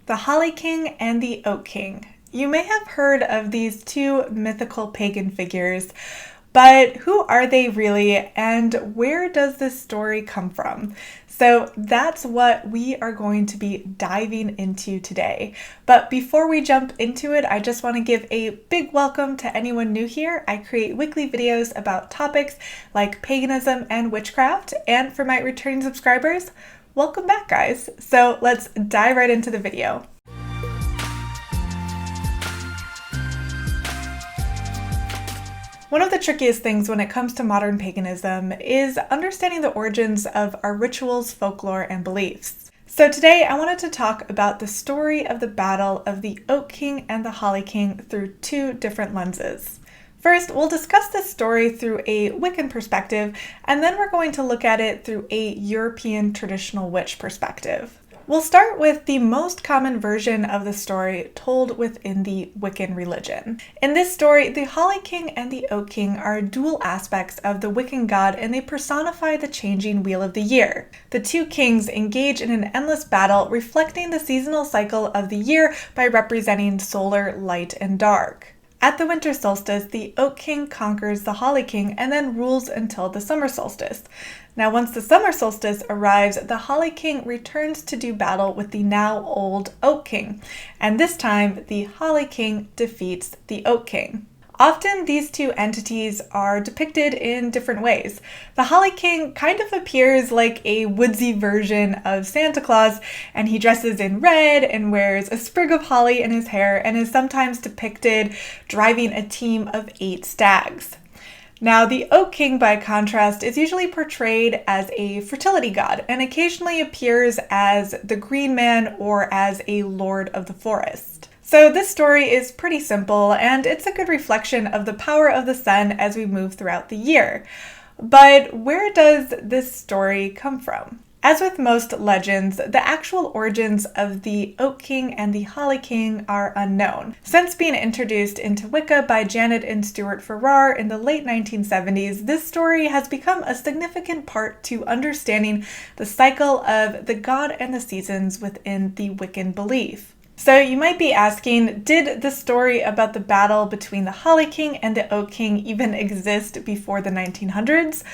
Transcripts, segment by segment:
The Holly King and the Oak King. You may have heard of these two mythical pagan figures, but who are they really, and where does this story come from? So that's what we are going to be diving into today. But before we jump into it, I just want to give a big welcome to anyone new here. I create weekly videos about topics like paganism and witchcraft, and for my returning subscribers, welcome back, guys. So let's dive right into the video. One of the trickiest things when it comes to modern paganism is understanding the origins of our rituals, folklore, and beliefs. So today I wanted to talk about the story of the battle of the Oak King and the Holly King through two different lenses. First, we'll discuss this story through a Wiccan perspective, and then we're going to look at it through a European traditional witch perspective. We'll start with the most common version of the story told within the Wiccan religion. In this story, the Holly King and the Oak King are dual aspects of the Wiccan god, and they personify the changing wheel of the year. The two kings engage in an endless battle, reflecting the seasonal cycle of the year by representing solar, light, and dark. At the winter solstice, the Oak King conquers the Holly King and then rules until the summer solstice. Now, once the summer solstice arrives, the Holly King returns to do battle with the now old Oak King, and this time the Holly King defeats the Oak King. Often these two entities are depicted in different ways. The Holly King kind of appears like a woodsy version of Santa Claus, and he dresses in red and wears a sprig of holly in his hair and is sometimes depicted driving a team of 8 stags. Now, the Oak King, by contrast, is usually portrayed as a fertility god and occasionally appears as the Green Man or as a Lord of the Forest. So this story is pretty simple, and it's a good reflection of the power of the sun as we move throughout the year. But where does this story come from? As with most legends, the actual origins of the Oak King and the Holly King are unknown. Since being introduced into Wicca by Janet and Stuart Farrar in the late 1970s, this story has become a significant part to understanding the cycle of the god and the seasons within the Wiccan belief. So you might be asking, did the story about the battle between the Holly King and the Oak King even exist before the 1900s?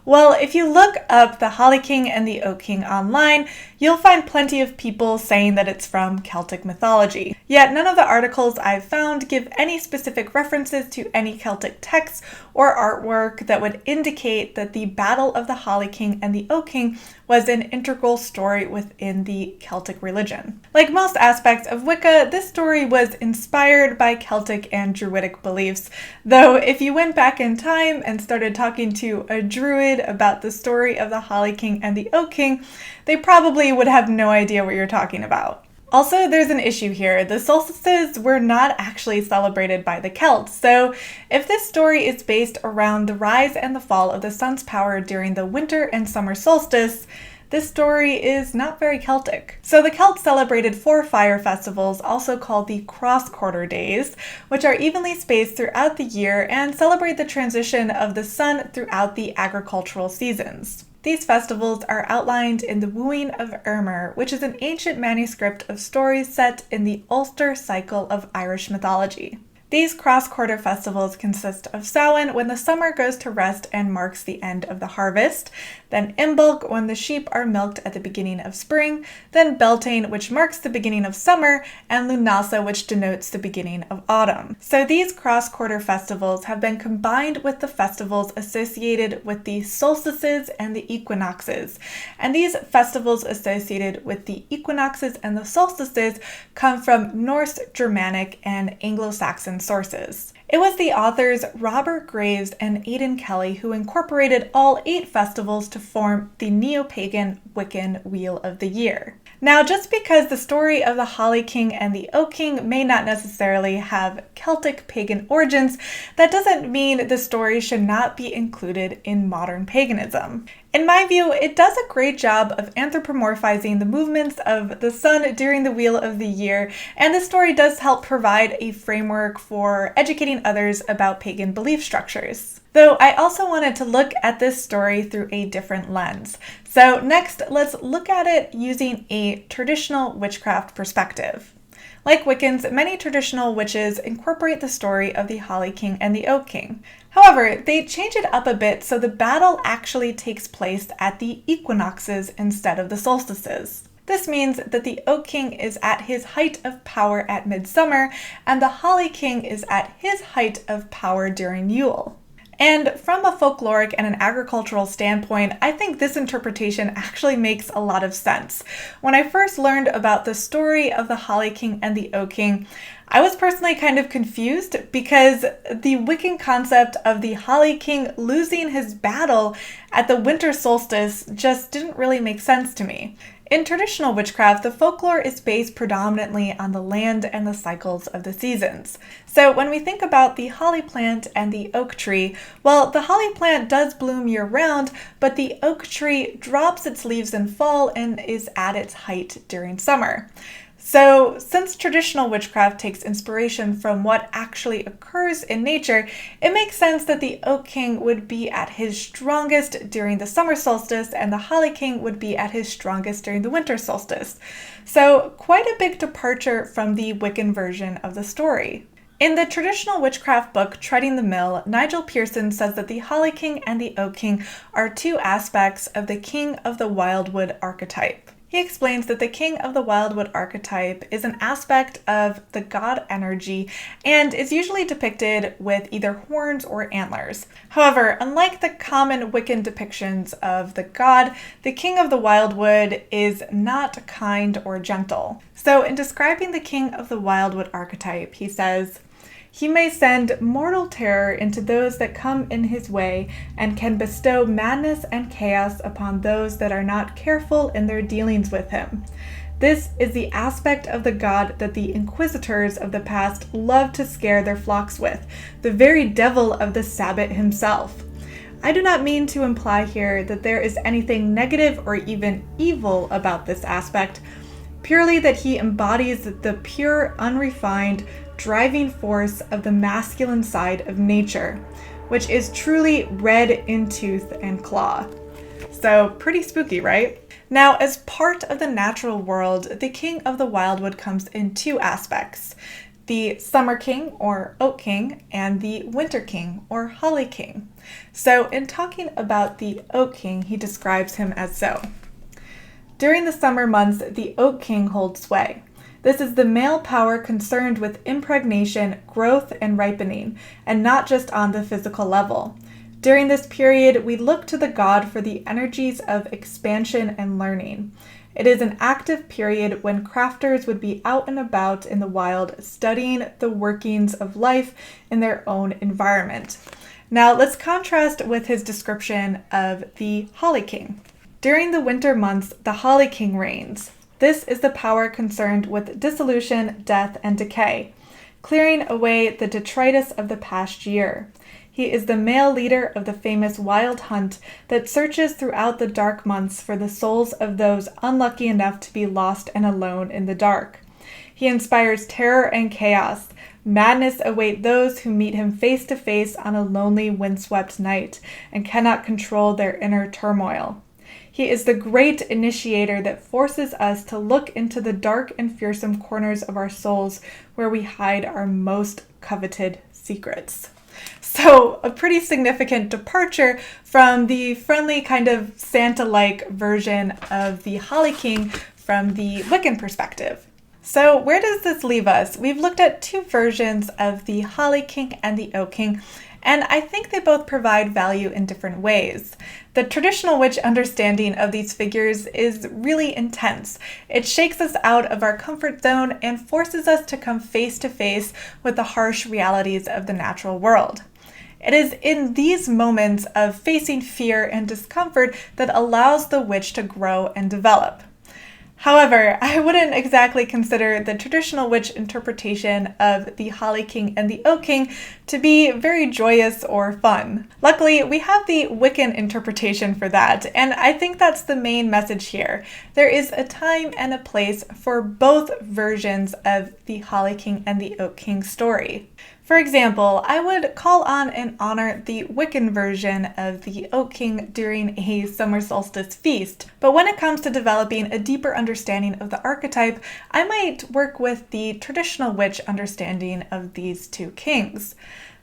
Well, if you look up the Holly King and the Oak King online, you'll find plenty of people saying that it's from Celtic mythology. Yet none of the articles I've found give any specific references to any Celtic texts or artwork that would indicate that the Battle of the Holly King and the Oak King was an integral story within the Celtic religion. Like most aspects of Wicca, this story was inspired by Celtic and Druidic beliefs, though if you went back in time and started talking to a Druid about the story of the Holly King and the Oak King, they probably would have no idea what you're talking about. Also, there's an issue here. The solstices were not actually celebrated by the Celts, so if this story is based around the rise and the fall of the sun's power during the winter and summer solstice, this story is not very Celtic. So the Celts celebrated 4 fire festivals, also called the cross-quarter days, which are evenly spaced throughout the year and celebrate the transition of the sun throughout the agricultural seasons. These festivals are outlined in the Wooing of Emer, which is an ancient manuscript of stories set in the Ulster cycle of Irish mythology. These cross-quarter festivals consist of Samhain, when the summer goes to rest and marks the end of the harvest, then Imbolc, when the sheep are milked at the beginning of spring, then Beltane, which marks the beginning of summer, and Lunasa, which denotes the beginning of autumn. So these cross-quarter festivals have been combined with the festivals associated with the solstices and the equinoxes, and these festivals associated with the equinoxes and the solstices come from Norse, Germanic, and Anglo-Saxon sources. It was the authors Robert Graves and Aidan Kelly who incorporated all 8 festivals to form the neo-pagan Wiccan Wheel of the Year. Now, just because the story of the Holly King and the Oak King may not necessarily have Celtic pagan origins, that doesn't mean the story should not be included in modern paganism. In my view, it does a great job of anthropomorphizing the movements of the sun during the wheel of the year, and the story does help provide a framework for educating others about pagan belief structures. Though I also wanted to look at this story through a different lens. So next, let's look at it using a traditional witchcraft perspective. Like Wiccans, many traditional witches incorporate the story of the Holly King and the Oak King. However, they change it up a bit so the battle actually takes place at the equinoxes instead of the solstices. This means that the Oak King is at his height of power at midsummer, and the Holly King is at his height of power during Yule. And from a folkloric and an agricultural standpoint, I think this interpretation actually makes a lot of sense. When I first learned about the story of the Holly King and the Oak King, I was personally kind of confused because the Wiccan concept of the Holly King losing his battle at the winter solstice just didn't really make sense to me. In traditional witchcraft, the folklore is based predominantly on the land and the cycles of the seasons. So when we think about the holly plant and the oak tree, well, the holly plant does bloom year-round, but the oak tree drops its leaves in fall and is at its height during summer. So, since traditional witchcraft takes inspiration from what actually occurs in nature, it makes sense that the Oak King would be at his strongest during the summer solstice and the Holly King would be at his strongest during the winter solstice. So, quite a big departure from the Wiccan version of the story. In the traditional witchcraft book, Treading the Mill, Nigel Pearson says that the Holly King and the Oak King are two aspects of the King of the Wildwood archetype. He explains that the King of the Wildwood archetype is an aspect of the god energy and is usually depicted with either horns or antlers. However, unlike the common Wiccan depictions of the god, the King of the Wildwood is not kind or gentle. So in describing the King of the Wildwood archetype, he says, "He may send mortal terror into those that come in his way, and can bestow madness and chaos upon those that are not careful in their dealings with him. This is the aspect of the god that the inquisitors of the past loved to scare their flocks with, the very devil of the Sabbat himself. I do not mean to imply here that there is anything negative or even evil about this aspect, purely that he embodies the pure, unrefined, driving force of the masculine side of nature, which is truly red in tooth and claw." So pretty spooky, right? Now, as part of the natural world, the King of the Wildwood comes in two aspects: the Summer King, or Oak King, and the Winter King, or Holly King. So in talking about the Oak King, he describes him as so. "During the summer months, the Oak King holds sway. This is the male power concerned with impregnation, growth, and ripening, and not just on the physical level. During this period, we look to the god for the energies of expansion and learning. It is an active period when crafters would be out and about in the wild, studying the workings of life in their own environment." Now, let's contrast with his description of the Holly King. "During the winter months, the Holly King reigns. This is the power concerned with dissolution, death, and decay, clearing away the detritus of the past year. He is the male leader of the famous wild hunt that searches throughout the dark months for the souls of those unlucky enough to be lost and alone in the dark. He inspires terror and chaos. Madness await those who meet him face to face on a lonely, windswept night and cannot control their inner turmoil. He is the great initiator that forces us to look into the dark and fearsome corners of our souls where we hide our most coveted secrets." So a pretty significant departure from the friendly kind of Santa-like version of the Holly King from the Wiccan perspective. So where does this leave us? We've looked at two versions of the Holly King and the Oak King, and I think they both provide value in different ways. The traditional witch understanding of these figures is really intense. It shakes us out of our comfort zone and forces us to come face to face with the harsh realities of the natural world. It is in these moments of facing fear and discomfort that allows the witch to grow and develop. However, I wouldn't exactly consider the traditional witch interpretation of the Holly King and the Oak King to be very joyous or fun. Luckily, we have the Wiccan interpretation for that, and I think that's the main message here. There is a time and a place for both versions of the Holly King and the Oak King story. For example, I would call on and honor the Wiccan version of the Oak King during a summer solstice feast, but when it comes to developing a deeper understanding of the archetype, I might work with the traditional witch understanding of these two kings.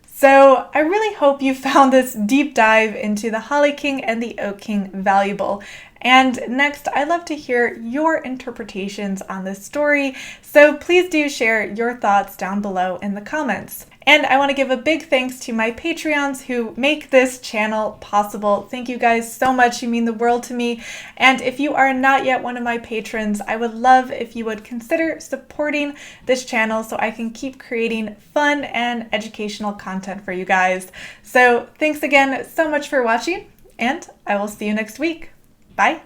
So I really hope you found this deep dive into the Holly King and the Oak King valuable. And next, I'd love to hear your interpretations on this story, so please do share your thoughts down below in the comments. And I want to give a big thanks to my Patreons who make this channel possible. Thank you guys so much. You mean the world to me. And if you are not yet one of my patrons, I would love if you would consider supporting this channel so I can keep creating fun and educational content for you guys. So thanks again so much for watching, and I will see you next week. Bye.